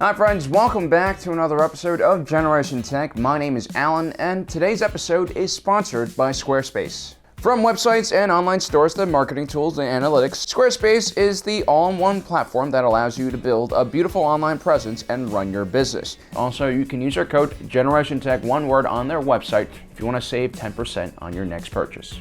Hi friends, welcome back to another episode of Generation Tech. My name is Alan, and today's episode is sponsored by Squarespace. From websites and online stores to marketing tools and analytics, Squarespace is the all-in-one platform that allows you to build a beautiful online presence and run your business. Also, you can use our code GenerationTech, one word, on their website if you want to save 10% on your next purchase.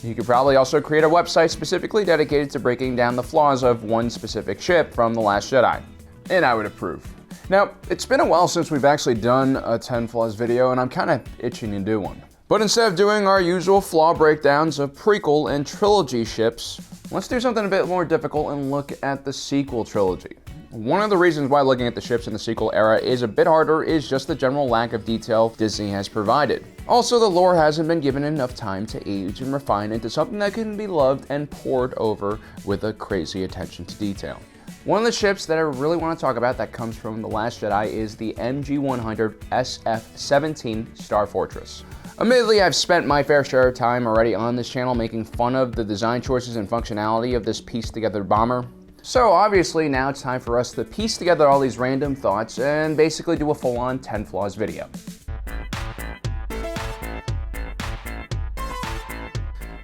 You could probably also create a website specifically dedicated to breaking down the flaws of one specific ship from The Last Jedi, and I would approve. Now, it's been a while since we've actually done a 10 flaws video, and I'm kind of itching to do one. But instead of doing our usual flaw breakdowns of prequel and trilogy ships, let's do something a bit more difficult and look at the sequel trilogy. One of the reasons why looking at the ships in the sequel era is a bit harder is just the general lack of detail Disney has provided. Also, the lore hasn't been given enough time to age and refine into something that can be loved and pored over with a crazy attention to detail. One of the ships that I really want to talk about that comes from The Last Jedi is the MG-100 SF-17 StarFortress. Admittedly, I've spent my fair share of time already on this channel making fun of the design choices and functionality of this pieced-together bomber. So obviously now it's time for us to piece together all these random thoughts and basically do a full-on 10 flaws video.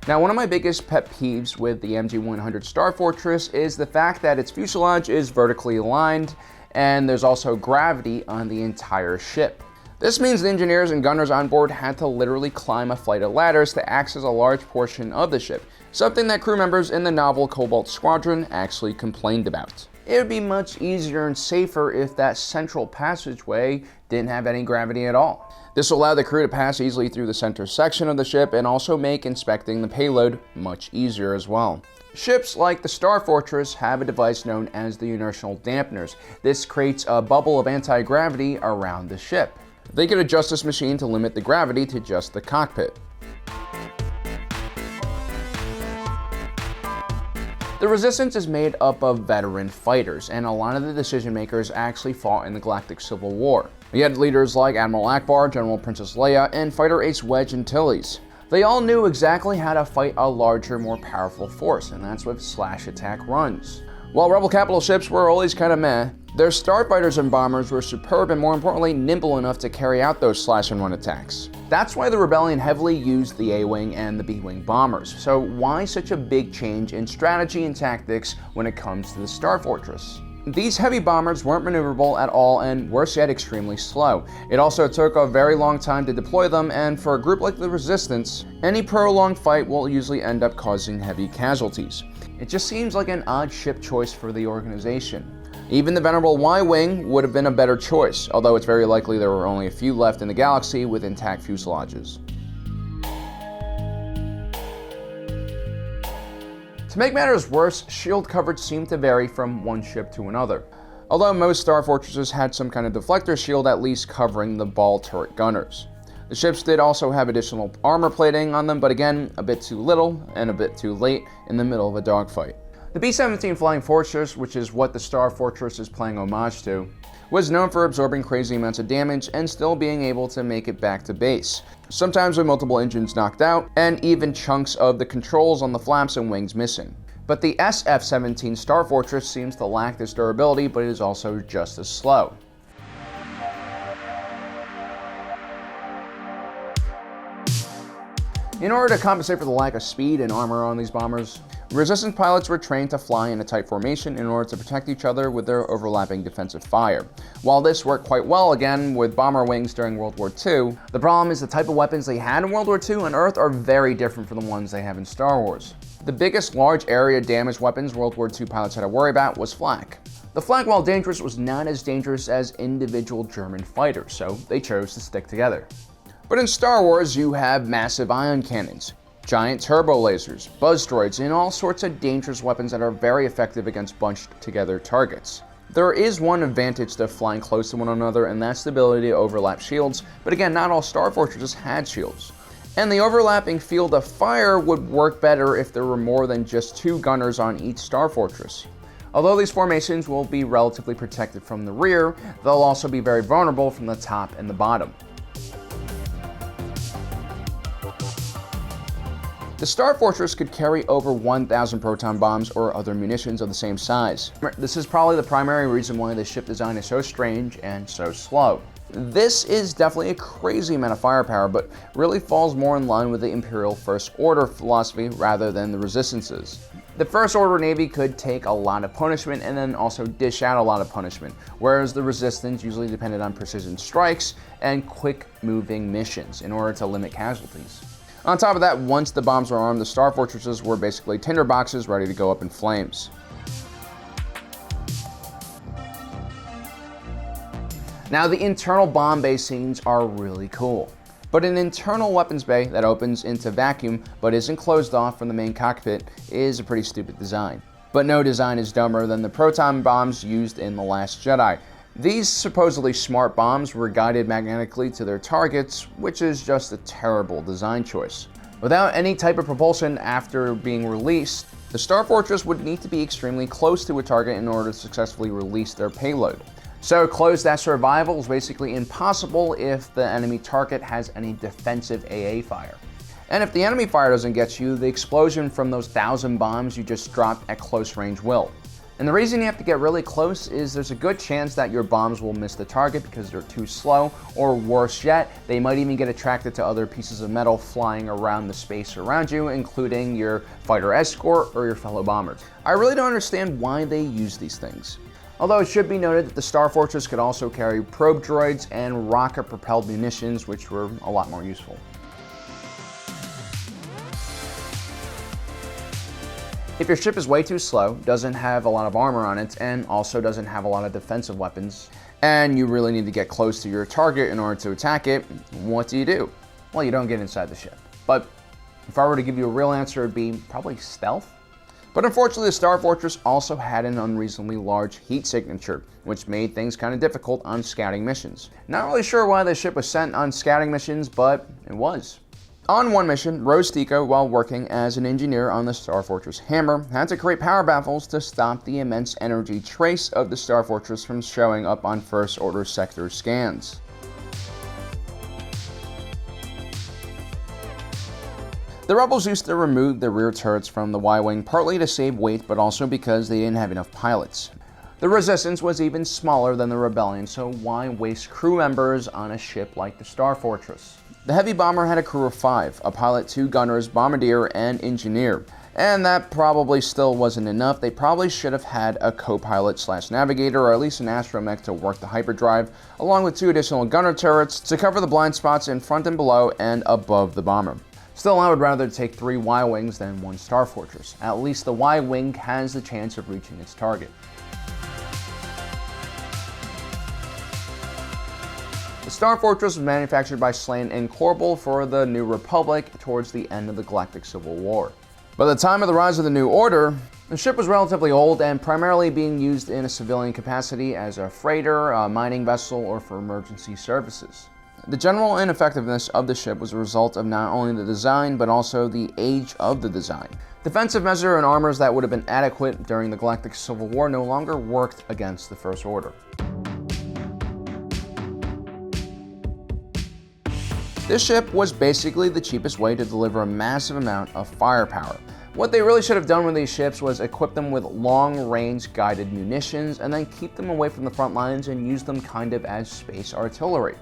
Now, one of my biggest pet peeves with the MG-100 StarFortress is the fact that its fuselage is vertically aligned and there's also gravity on the entire ship. This means the engineers and gunners on board had to literally climb a flight of ladders to access a large portion of the ship, something that crew members in the novel Cobalt Squadron actually complained about. It would be much easier and safer if that central passageway didn't have any gravity at all. This will allow the crew to pass easily through the center section of the ship and also make inspecting the payload much easier as well. Ships like the StarFortress have a device known as the inertial dampeners. This creates a bubble of anti-gravity around the ship. They could adjust this machine to limit the gravity to just the cockpit. The Resistance is made up of veteran fighters, and a lot of the decision makers actually fought in the Galactic Civil War. We had leaders like Admiral Akbar, General Princess Leia, and Fighter Ace Wedge Antilles. They all knew exactly how to fight a larger, more powerful force, and that's with slash attack runs. While Rebel capital ships were always kind of meh, their starfighters and bombers were superb and, more importantly, nimble enough to carry out those slash and run attacks. That's why the Rebellion heavily used the A-Wing and the B-Wing bombers. So why such a big change in strategy and tactics when it comes to the StarFortress? These heavy bombers weren't maneuverable at all and, worse yet, extremely slow. It also took a very long time to deploy them, and for a group like the Resistance, any prolonged fight will usually end up causing heavy casualties. It just seems like an odd ship choice for the organization. Even the venerable Y-Wing would have been a better choice, although it's very likely there were only a few left in the galaxy with intact fuselages. To make matters worse, shield coverage seemed to vary from one ship to another. Although most StarFortresses had some kind of deflector shield at least covering the ball turret gunners. The ships did also have additional armor plating on them, but again, a bit too little and a bit too late in the middle of a dogfight. The B-17 Flying Fortress, which is what the StarFortress is playing homage to, was known for absorbing crazy amounts of damage and still being able to make it back to base, sometimes with multiple engines knocked out and even chunks of the controls on the flaps and wings missing. But the SF-17 StarFortress seems to lack this durability, but it is also just as slow. In order to compensate for the lack of speed and armor on these bombers, Resistance pilots were trained to fly in a tight formation in order to protect each other with their overlapping defensive fire. While this worked quite well again with bomber wings during World War II, the problem is the type of weapons they had in World War II on Earth are very different from the ones they have in Star Wars. The biggest large area damage weapons World War II pilots had to worry about was flak. The flak, while dangerous, was not as dangerous as individual German fighters, so they chose to stick together. But in Star Wars, you have massive ion cannons, giant turbo lasers, buzz droids, and all sorts of dangerous weapons that are very effective against bunched together targets. There is one advantage to flying close to one another, and that's the ability to overlap shields, but again, not all StarFortresses had shields. And the overlapping field of fire would work better if there were more than just 2 gunners on each StarFortress. Although these formations will be relatively protected from the rear, they'll also be very vulnerable from the top and the bottom. The StarFortress could carry over 1,000 proton bombs or other munitions of the same size. This is probably the primary reason why the ship design is so strange and so slow. This is definitely a crazy amount of firepower, but really falls more in line with the Imperial First Order philosophy rather than the Resistance's. The First Order Navy could take a lot of punishment and then also dish out a lot of punishment, whereas the Resistance usually depended on precision strikes and quick-moving missions in order to limit casualties. On top of that, once the bombs were armed, the StarFortresses were basically tinderboxes ready to go up in flames. Now, the internal bomb bay scenes are really cool, but an internal weapons bay that opens into vacuum but isn't closed off from the main cockpit is a pretty stupid design. But no design is dumber than the proton bombs used in The Last Jedi. These supposedly smart bombs were guided magnetically to their targets, which is just a terrible design choice. Without any type of propulsion after being released, the StarFortress would need to be extremely close to a target in order to successfully release their payload. So closed at survival is basically impossible if the enemy target has any defensive AA fire. And if the enemy fire doesn't get you, the explosion from those 1,000 bombs you just dropped at close range will. And the reason you have to get really close is there's a good chance that your bombs will miss the target because they're too slow, or worse yet, they might even get attracted to other pieces of metal flying around the space around you, including your fighter escort or your fellow bombers. I really don't understand why they use these things. Although it should be noted that the StarFortress could also carry probe droids and rocket-propelled munitions, which were a lot more useful. If your ship is way too slow, doesn't have a lot of armor on it, and also doesn't have a lot of defensive weapons, and you really need to get close to your target in order to attack it, what do? Well, you don't get inside the ship. But if I were to give you a real answer, it'd be probably stealth. But unfortunately, the StarFortress also had an unreasonably large heat signature, which made things kind of difficult on scouting missions. Not really sure why the ship was sent on scouting missions, but it was. On one mission, Rose Tico, while working as an engineer on the StarFortress Hammer, had to create power baffles to stop the immense energy trace of the StarFortress from showing up on First Order sector scans. The rebels used to remove the rear turrets from the Y-Wing partly to save weight, but also because they didn't have enough pilots. The Resistance was even smaller than the Rebellion, so why waste crew members on a ship like the StarFortress? The heavy bomber had a crew of 5, a pilot, 2 gunners, bombardier, and engineer. And that probably still wasn't enough. They probably should have had a co-pilot/navigator, or at least an astromech to work the hyperdrive, along with 2 additional gunner turrets to cover the blind spots in front and below and above the bomber. Still, I would rather take 3 Y-Wings than 1 StarFortress. At least the Y-Wing has the chance of reaching its target. The StarFortress was manufactured by Slane and Corbel for the New Republic towards the end of the Galactic Civil War. By the time of the rise of the New Order, the ship was relatively old and primarily being used in a civilian capacity as a freighter, a mining vessel, or for emergency services. The general ineffectiveness of the ship was a result of not only the design, but also the age of the design. Defensive measures and armors that would have been adequate during the Galactic Civil War no longer worked against the First Order. This ship was basically the cheapest way to deliver a massive amount of firepower. What they really should have done with these ships was equip them with long-range guided munitions and then keep them away from the front lines and use them kind of as space artillery.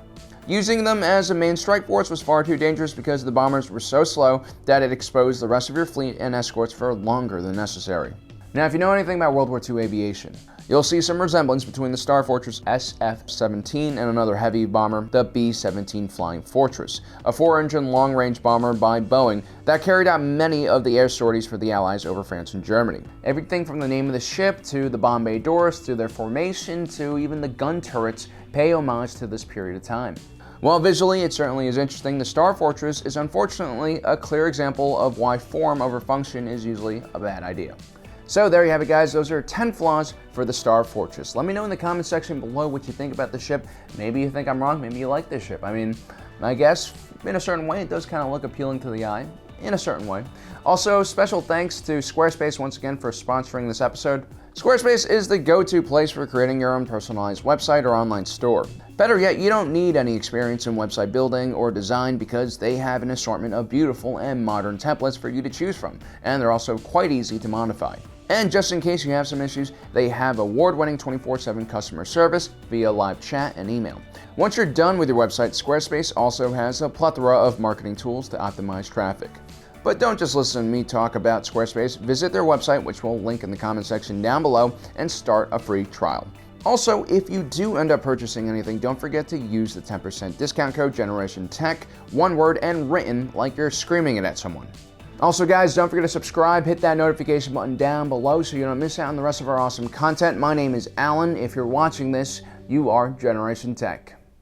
Using them as a main strike force was far too dangerous because the bombers were so slow that it exposed the rest of your fleet and escorts for longer than necessary. Now, if you know anything about World War II aviation, you'll see some resemblance between the StarFortress SF-17 and another heavy bomber, the B-17 Flying Fortress, a 4-engine long-range bomber by Boeing that carried out many of the air sorties for the Allies over France and Germany. Everything from the name of the ship, to the bomb bay doors, to their formation, to even the gun turrets pay homage to this period of time. While visually it certainly is interesting, the StarFortress is unfortunately a clear example of why form over function is usually a bad idea. So there you have it, guys. Those are 10 flaws for the StarFortress. Let me know in the comment section below what you think about the ship. Maybe you think I'm wrong, maybe you like this ship. I mean, I guess in a certain way it does kind of look appealing to the eye, in a certain way. Also, special thanks to Squarespace once again for sponsoring this episode. Squarespace is the go-to place for creating your own personalized website or online store. Better yet, you don't need any experience in website building or design because they have an assortment of beautiful and modern templates for you to choose from, and they're also quite easy to modify. And just in case you have some issues, they have award-winning 24/7 customer service via live chat and email. Once you're done with your website, Squarespace also has a plethora of marketing tools to optimize traffic. But don't just listen to me talk about Squarespace. Visit their website, which we'll link in the comment section down below, and start a free trial. Also, if you do end up purchasing anything, don't forget to use the 10% discount code GenerationTech, one word and written like you're screaming it at someone. Also guys, don't forget to subscribe, hit that notification button down below so you don't miss out on the rest of our awesome content. My name is Alan. If you're watching this, you are Generation Tech.